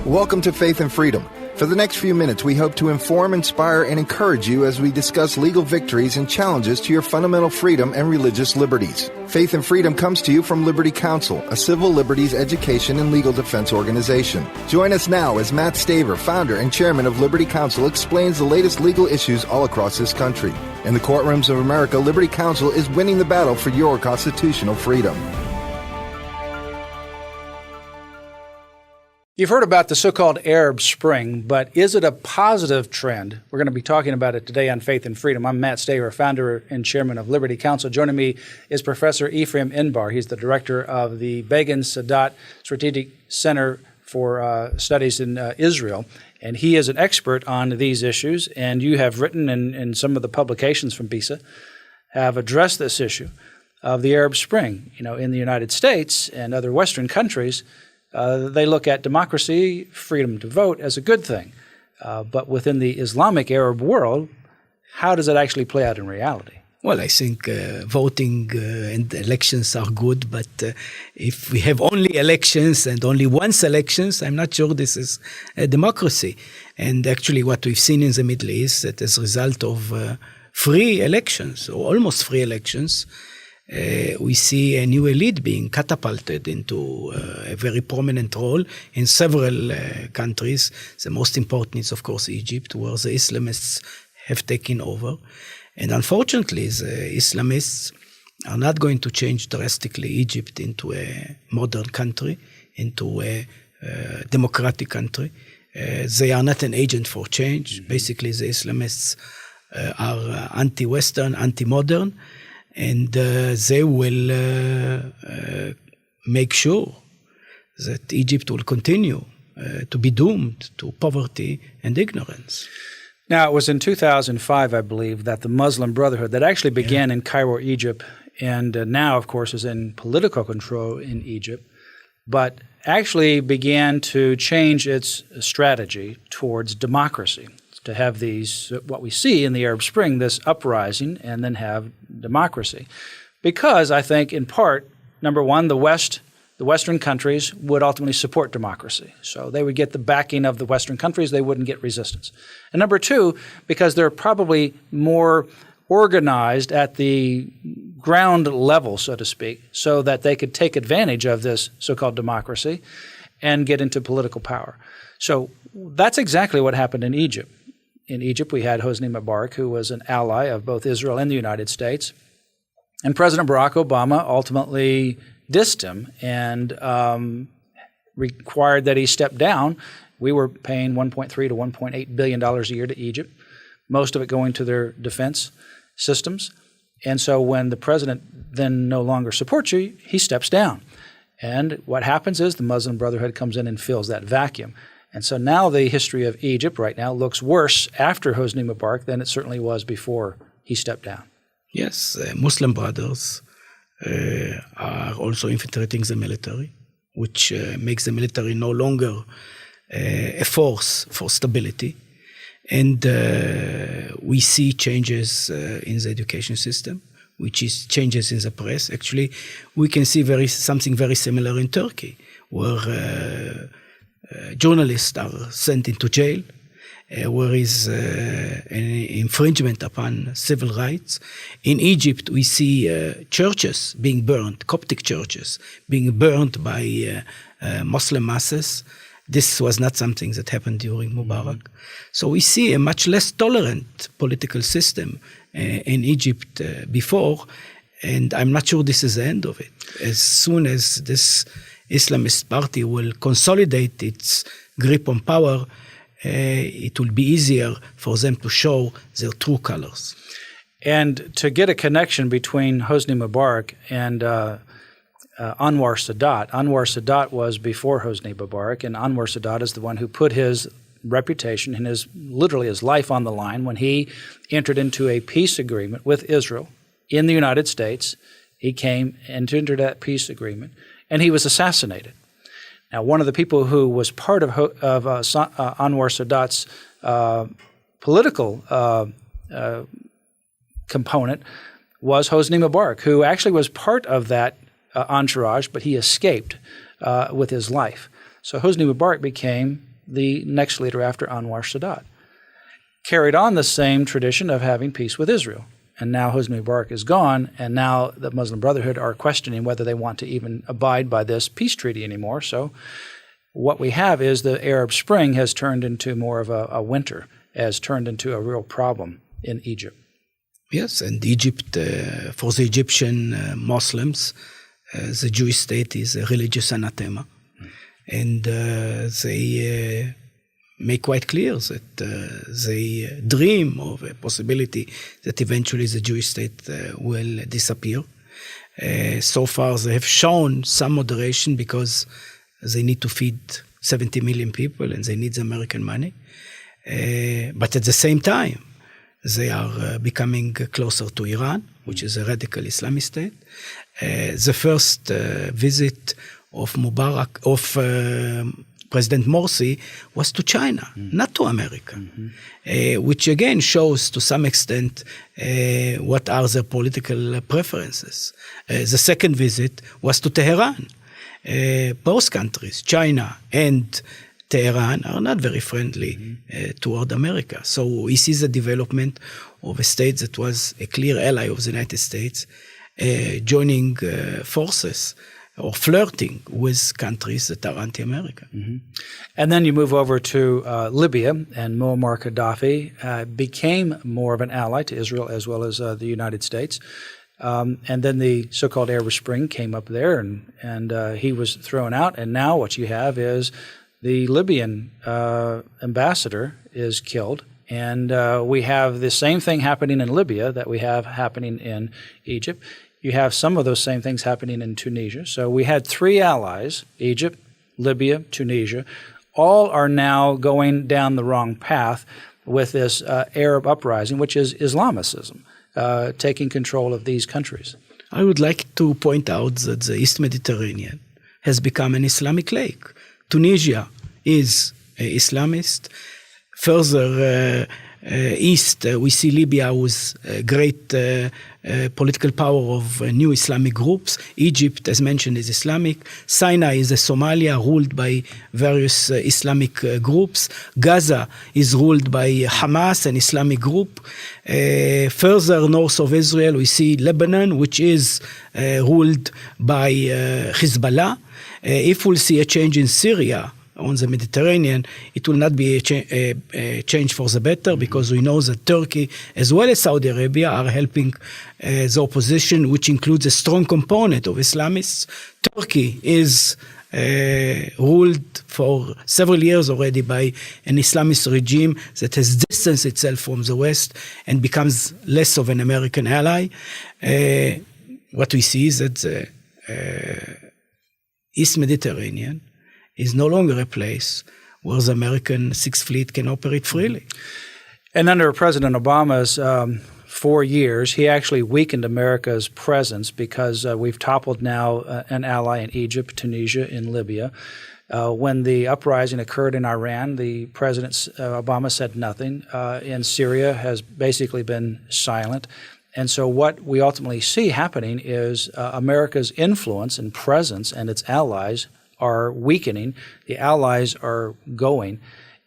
Welcome to Faith and Freedom. For the next few minutes, we hope to inform, inspire, and encourage you as we discuss legal victories and challenges to your fundamental freedom and religious liberties. Faith and Freedom comes to you from Liberty Counsel, a civil liberties education and legal defense organization. Join us now as Matt Staver, founder and chairman of Liberty Counsel, explains the latest legal issues all across this country. In the courtrooms of America, Liberty Counsel is winning the battle for your constitutional freedom. You've heard about the so-called Arab Spring, but is it a positive trend? We're going to be talking about it today on Faith and Freedom. I'm Matt Staver, founder and chairman of Liberty Counsel. Joining me is Professor Efrain Inbar. He's the director of the Begin Sadat Strategic Center for Studies in Israel, and he is an expert on these issues. And you have written in some of the publications from BISA have addressed this issue of the Arab Spring. You know, in the United States and other Western countries, they look at democracy, freedom to vote as a good thing. But within the Islamic Arab world, how does it actually play out in reality? Well, I think voting and elections are good, but if we have only elections and only once elections, I'm not sure this is a democracy. And actually what we've seen in the Middle East, that as a result of free elections, or almost free elections, we see a new elite being catapulted into a very prominent role in several countries. The most important is, of course, Egypt, where the Islamists have taken over. And unfortunately, the Islamists are not going to change drastically Egypt into a modern country, into a democratic country. They are not an agent for change. Mm-hmm. Basically, the Islamists are anti-Western, anti-modern, and they will make sure that Egypt will continue to be doomed to poverty and ignorance. Now, it was in 2005, I believe, that the Muslim Brotherhood that actually began in Cairo, Egypt, and now, of course, is in political control in Egypt, but actually began to change its strategy towards democracy, to have these, what we see in the Arab Spring, this uprising, and then have democracy. Because I think, in part, number one, the Western countries would ultimately support democracy. So they would get the backing of the Western countries, they wouldn't get resistance. And number two, because they're probably more organized at the ground level, so to speak, so that they could take advantage of this so-called democracy and get into political power. So that's exactly what happened in Egypt. In Egypt, we had Hosni Mubarak, who was an ally of both Israel and the United States. And President Barack Obama ultimately dissed him and required that he step down. We were paying $1.3 to $1.8 billion a year to Egypt, most of it going to their defense systems. And so when the president then no longer supports you, he steps down. And what happens is the Muslim Brotherhood comes in and fills that vacuum. And so now the history of Egypt right now looks worse after Hosni Mubarak than it certainly was before he stepped down. Yes, Muslim brothers are also infiltrating the military, which makes the military no longer a force for stability. And we see changes in the education system, which is changes in the press. Actually, we can see something very similar in Turkey, where journalists are sent into jail, where is an infringement upon civil rights. In Egypt, we see churches being burned, Coptic churches being burned by Muslim masses. This was not something that happened during Mubarak. So we see a much less tolerant political system in Egypt before, and I'm not sure this is the end of it. As soon as this Islamist party will consolidate its grip on power, it will be easier for them to show their true colors. And to get a connection between Hosni Mubarak and Anwar Sadat. Anwar Sadat was before Hosni Mubarak, and Anwar Sadat is the one who put his reputation and literally his life on the line when he entered into a peace agreement with Israel in the United States. He came and entered that peace agreement, and he was assassinated. Now, one of the people who was part of Anwar Sadat's political component was Hosni Mubarak, who actually was part of that entourage, but he escaped with his life. So Hosni Mubarak became the next leader after Anwar Sadat, carried on the same tradition of having peace with Israel. And now Hosni Mubarak is gone, and now the Muslim Brotherhood are questioning whether they want to even abide by this peace treaty anymore. So what we have is the Arab Spring has turned into more of a winter, has turned into a real problem in Egypt. Yes, and Egypt, for the Egyptian Muslims, the Jewish state is a religious anathema. And they make quite clear that they dream of a possibility that eventually the Jewish state will disappear. So far, they have shown some moderation because they need to feed 70 million people and they need the American money. But at the same time, they are becoming closer to Iran, which is a radical Islamic state. The first visit of President Morsi was to China, not to America, which again shows to some extent what are their political preferences. The second visit was to Tehran. Both countries, China and Tehran, are not very friendly toward America. So we see the development of a state that was a clear ally of the United States joining forces or flirting with countries that are anti-American. And then you move over to Libya, and Muammar Gaddafi became more of an ally to Israel as well as the United States. And then the so-called Arab Spring came up there, and he was thrown out. And now what you have is the Libyan ambassador is killed. And we have the same thing happening in Libya that we have happening in Egypt. You have some of those same things happening in Tunisia. So we had three allies, Egypt, Libya, Tunisia. All are now going down the wrong path with this Arab uprising, which is Islamicism, taking control of these countries. I would like to point out that the East Mediterranean has become an Islamic lake. Tunisia is Islamist. Further east, we see Libya with great political power of new Islamic groups. Egypt, as mentioned, is Islamic. Sinai is a Somalia ruled by various Islamic groups. Gaza is ruled by Hamas, an Islamic group. Further north of Israel, we see Lebanon, which is ruled by Hezbollah. If we'll see a change in Syria, on the Mediterranean, it will not be a change for the better, because we know that Turkey, as well as Saudi Arabia, are helping the opposition, which includes a strong component of Islamists. Turkey is ruled for several years already by an Islamist regime that has distanced itself from the West and becomes less of an American ally. What we see is that the East Mediterranean is no longer a place where the American Sixth Fleet can operate freely. And under President Obama's 4 years, he actually weakened America's presence because we've toppled now an ally in Egypt, Tunisia, in Libya. When the uprising occurred in Iran, the President Obama said nothing. In Syria has basically been silent. And so what we ultimately see happening is America's influence and presence and its allies are weakening, the allies are going,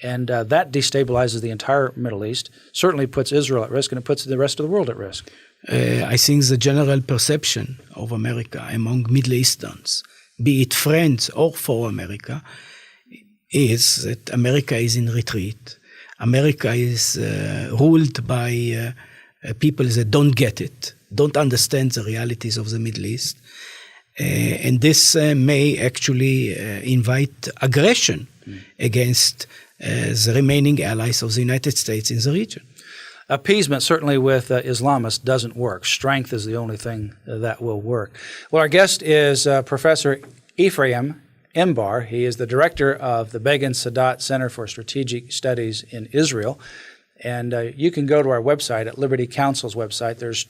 and that destabilizes the entire Middle East, certainly puts Israel at risk, and it puts the rest of the world at risk. I think the general perception of America among Middle Easterns, be it friends or for America, is that America is in retreat. America is ruled by people that don't get it, don't understand the realities of the Middle East. And this may actually invite aggression against the remaining allies of the United States in the region. Appeasement, certainly with Islamists, doesn't work. Strength is the only thing that will work. Well, our guest is Professor Efrain Inbar. He is the director of the Begin Sadat Center for Strategic Studies in Israel. And you can go to our website at Liberty Counsel's website. There's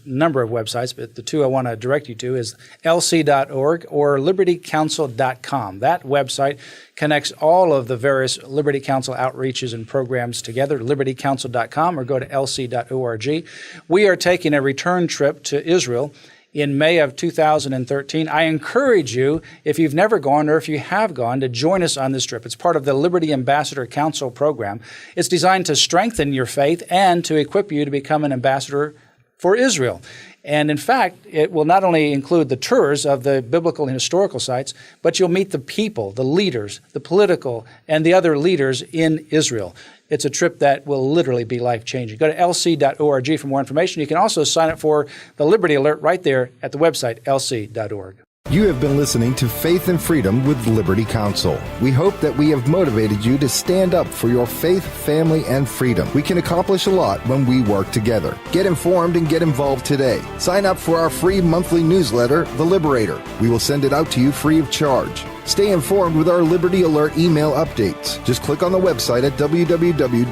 a number of websites, but the two I want to direct you to is lc.org or libertycounsel.com. That website connects all of the various Liberty Counsel outreaches and programs together, libertycounsel.com, or go to lc.org. We are taking a return trip to Israel in May of 2013. I encourage you, if you've never gone or if you have gone, to join us on this trip. It's part of the Liberty Ambassador Council program. It's designed to strengthen your faith and to equip you to become an ambassador for Israel. And in fact, it will not only include the tours of the biblical and historical sites, but you'll meet the people, the leaders, the political, and the other leaders in Israel. It's a trip that will literally be life-changing. Go to lc.org for more information. You can also sign up for the Liberty Alert right there at the website, lc.org. You have been listening to Faith and Freedom with Liberty Counsel. We hope that we have motivated you to stand up for your faith, family, and freedom. We can accomplish a lot when we work together. Get informed and get involved today. Sign up for our free monthly newsletter, The Liberator. We will send it out to you free of charge. Stay informed with our Liberty Alert email updates. Just click on the website at www.lc.org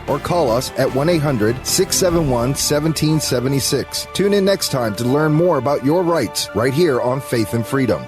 or call us at 1-800-671-1776. Tune in next time to learn more about your rights right here on Faith and Freedom.